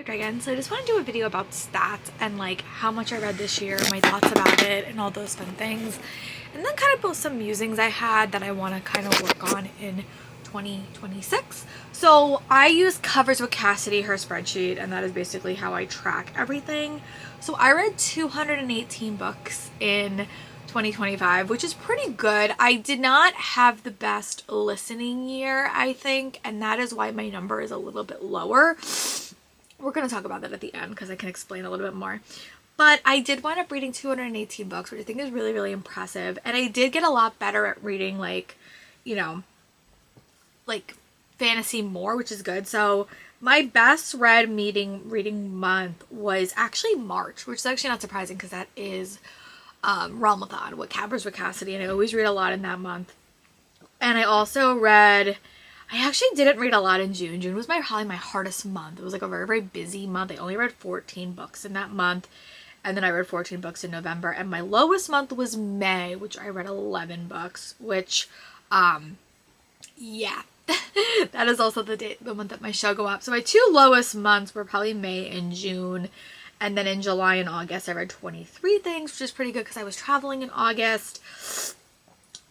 character again, so I just want to do a video about stats and like how much I read this year, my thoughts about it, and all those fun things, and then kind of post some musings I had that I want to kind of work on in 2026. So I use Covers with Cassidy, her spreadsheet, and that is basically how I track everything. So I read 218 books in 2025, which is pretty good. I did not have the best listening year, I think, and that is why my number is a little bit lower. We're going to talk about that at the end because I can explain a little bit more. But I did wind up reading 218 books, which I think is really, really impressive. And I did get a lot better at reading, like, you know, like fantasy more, which is good. So my best reading month was actually March, which is actually not surprising because that is Realmathon with Covers with Cassidy, and I always read a lot in that month. And I also read, I actually didn't read a lot in June. June was probably my hardest month. It was like a very, very busy month. I only read 14 books in that month, and then I read 14 books in November, and my lowest month was May, which I read 11 books, which yeah. That is also the month that my show go up. So my two lowest months were probably May and June. And then in July and August, I read 23 things, which is pretty good because I was traveling in August.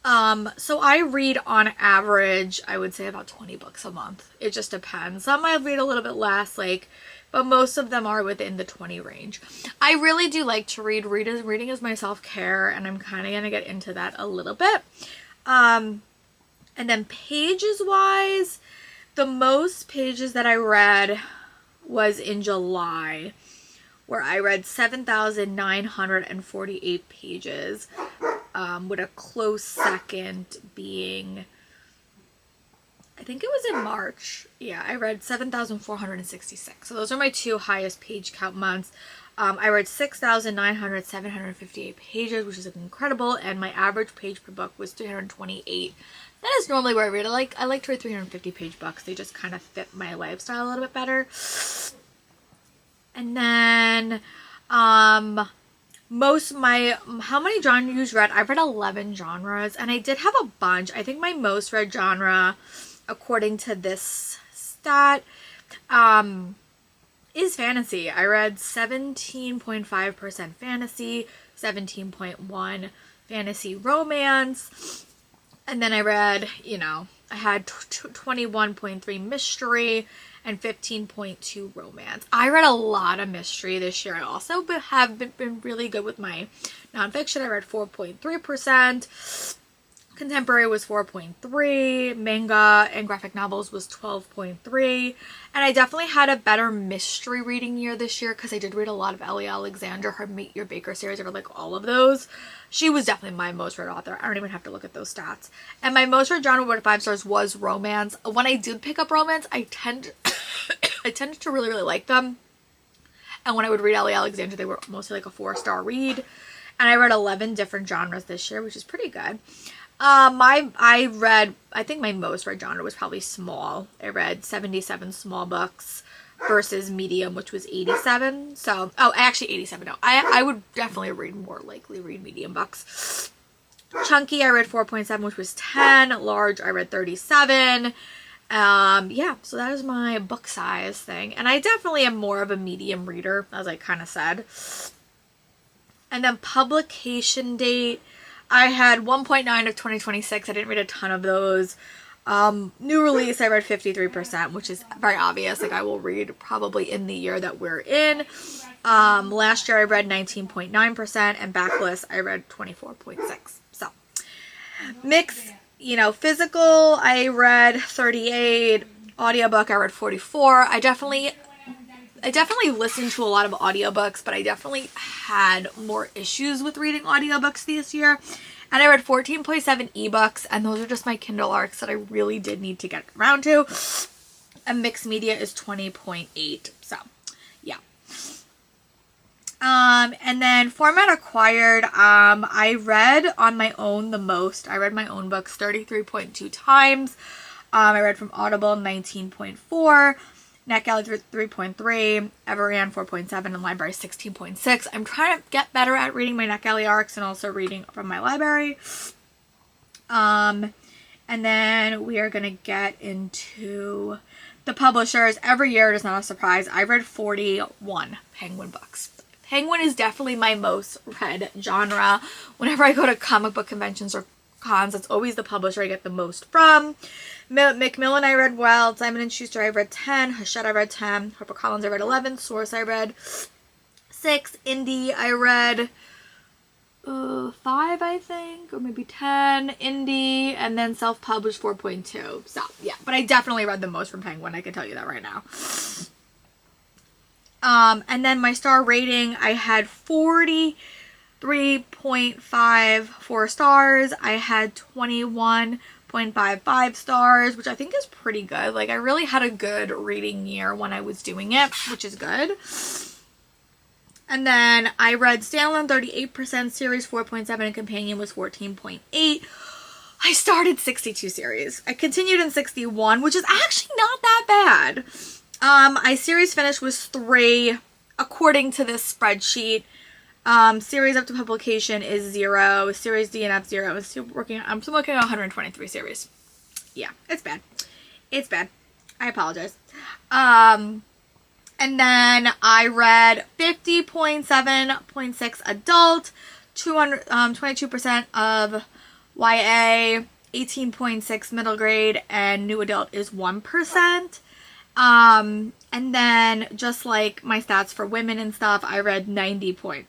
So I read on average, I would say about 20 books a month. It just depends. Some I read a little bit less, but most of them are within the 20 range. I really do like to read. Reading is my self-care, and I'm kind of going to get into that a little bit. And then pages wise, the most pages that I read was in July, where I read 7,948 pages, with a close second being, I think it was in March. Yeah, I read 7,466. So those are my two highest page count months. I read 758 pages, which is incredible, and my average page per book was 328. That is normally where I read. I like to read 350 page books. They just kind of fit my lifestyle a little bit better. And then, how many genres read? I read 11 genres, and I did have a bunch. I think my most read genre, according to this stat, is fantasy. I read 17.5% fantasy, 17.1 fantasy romance, and then I read, I had 21.3 mystery, and 15.2 romance. I read a lot of mystery this year. I also have been really good with my nonfiction. I read 4.3%. Contemporary was 4.3. Manga and graphic novels was 12.3. And I definitely had a better mystery reading year this year because I did read a lot of Ellie Alexander, her Meet Your Baker series. I read all of those. She was definitely my most read author. I don't even have to look at those stats. And my most read genre with 5 stars was romance. When I did pick up romance, I tended to really, really like them. And when I would read Ellie Alexander, they were mostly like a 4-star read. And I read 11 different genres this year, which is pretty good. I think my most read genre was probably small. I read 77 small books versus medium, which was 87. So, actually 87. No, I would definitely read medium books. Chunky, I read 4.7, which was 10. Large, I read 37. Yeah, so that is my book size thing. And I definitely am more of a medium reader, as I kind of said. And then publication date, I had 1.9 of 2026. I didn't read a ton of those. New release, I read 53%, which is very obvious. I will read probably in the year that we're in. Last year I read 19.9%, and backlist I read 24.6. So, mix, physical, I read 38. Audiobook, I read 44. I definitely listened to a lot of audiobooks, but I definitely had more issues with reading audiobooks this year. And I read 14.7 ebooks, and those are just my Kindle ARCs that I really did need to get around to. And mixed media is 20.8. So, yeah. And then format acquired, I read on my own the most. I read my own books 33.2 times. I read from Audible 19.4. NetGalley 3.3, Everand 4.7, and Library 16.6. I'm trying to get better at reading my NetGalley ARCs and also reading from my library. And then we are going to get into the publishers. Every year, it is not a surprise. I read 41 Penguin books. Penguin is definitely my most read genre. Whenever I go to comic book conventions or cons, it's always the publisher I get the most from. Macmillan I read well. Simon & Schuster I read 10. Hachette I read 10. HarperCollins I read 11. Source I read 6. Indie I read 5, I think, or maybe 10. Indie, and then self-published 4.2. So yeah, but I definitely read the most from Penguin. I can tell you that right now. And then my star rating, I had 43.5 4 stars. I had 21.55 stars, which I think is pretty good. Like, I really had a good reading year when I was doing it, which is good. And then I read Standalone 38% series, 4.7, and Companion was 14.8. I started 62 series. I continued in 61, which is actually not that bad. I series finish was 3, according to this spreadsheet. Series up to publication is 0. Series DNF 0. I'm still working on 123 series. Yeah, it's bad. It's bad. I apologize. And then I read 50.7.6 adult, 22% of YA, 18.6 middle grade, and new adult is 1%. And then just like my stats for women and stuff, I read 90%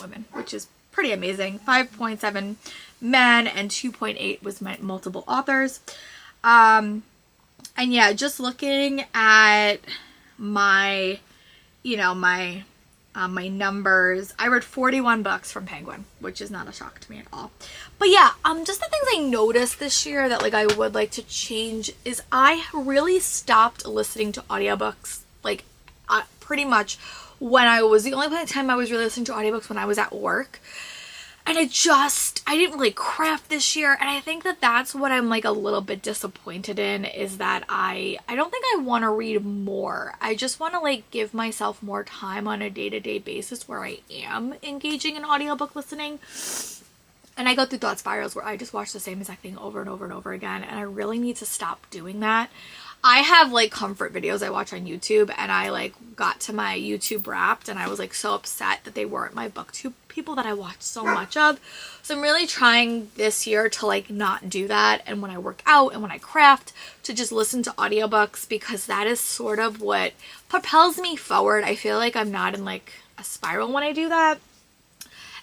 women, which is pretty amazing. 5.7 men and 2.8 was my multiple authors. And yeah, just looking at my, my numbers, I read 41 books from Penguin, which is not a shock to me at all. But yeah, just the things I noticed this year that like I would like to change is I really stopped listening to audiobooks, like pretty much when I was, the only time I was really listening to audiobooks when I was at work. And I didn't really craft this year. And I think that that's what I'm like a little bit disappointed in, is that I don't think I want to read more. I just want to like give myself more time on a day-to-day basis where I am engaging in audiobook listening. And I go through thought spirals where I just watch the same exact thing over and over and over again. And I really need to stop doing that. I have like comfort videos I watch on YouTube, and I like got to my YouTube Wrapped and I was like so upset that they weren't my booktube people that I watched so much of. So I'm really trying this year to like not do that, and when I work out and when I craft, to just listen to audiobooks, because that is sort of what propels me forward. I feel like I'm not in like a spiral when I do that.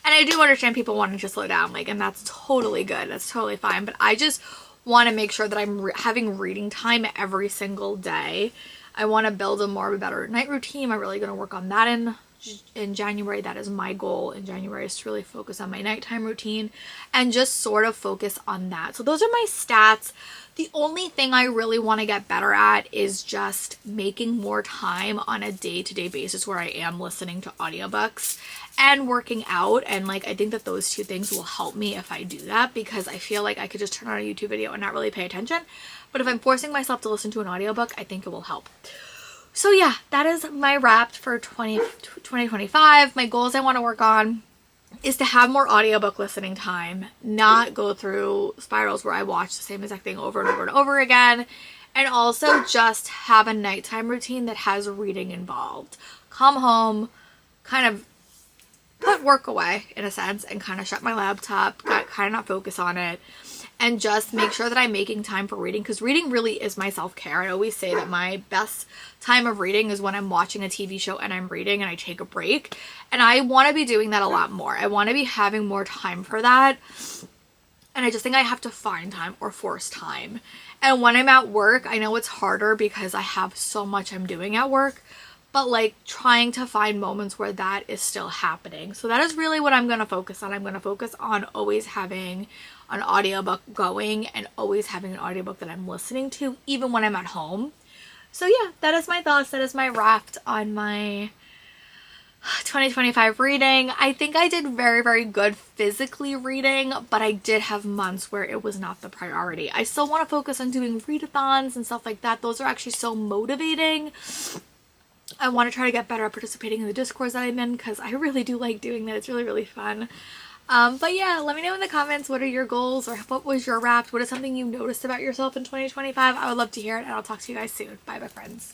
And I do understand people wanting to slow down, like, and that's totally good. That's totally fine. But I just want to make sure that I'm having reading time every single day. I want to build a better night routine. I'm really going to work on that in January. That is my goal in January, is to really focus on my nighttime routine and just sort of focus on that. So those are my stats. The only thing I really want to get better at is just making more time on a day-to-day basis where I am listening to audiobooks and working out. And like, I think that those two things will help me if I do that, because I feel like I could just turn on a YouTube video and not really pay attention. But if I'm forcing myself to listen to an audiobook, I think it will help. So yeah, that is my Wrapped for 2025. My goals I want to work on is to have more audiobook listening time, not go through spirals where I watch the same exact thing over and over and over again, and also just have a nighttime routine that has reading involved. Come home, kind of put work away in a sense, and kind of shut my laptop, kind of not focus on it, and just make sure that I'm making time for reading, because reading really is my self-care. I always say that my best time of reading is when I'm watching a TV show and I'm reading and I take a break, and I want to be doing that a lot more. I want to be having more time for that, and I just think I have to find time or force time. And when I'm at work, I know it's harder because I have so much I'm doing at work, but like trying to find moments where that is still happening. So that is really what I'm going to focus on. I'm going to focus on always having an audiobook going and always having an audiobook that I'm listening to, even when I'm at home. So yeah, that is my thoughts. That is my Wrapped on my 2025 reading. I think I did very, very good physically reading, but I did have months where it was not the priority. I still want to focus on doing readathons and stuff like that. Those are actually so motivating. I want to try to get better at participating in the Discords that I'm in, because I really do like doing that. It's really, really fun. But yeah, let me know in the comments, what are your goals, or what was your Wrapped? What is something you noticed about yourself in 2025? I would love to hear it, and I'll talk to you guys soon. Bye, my friends.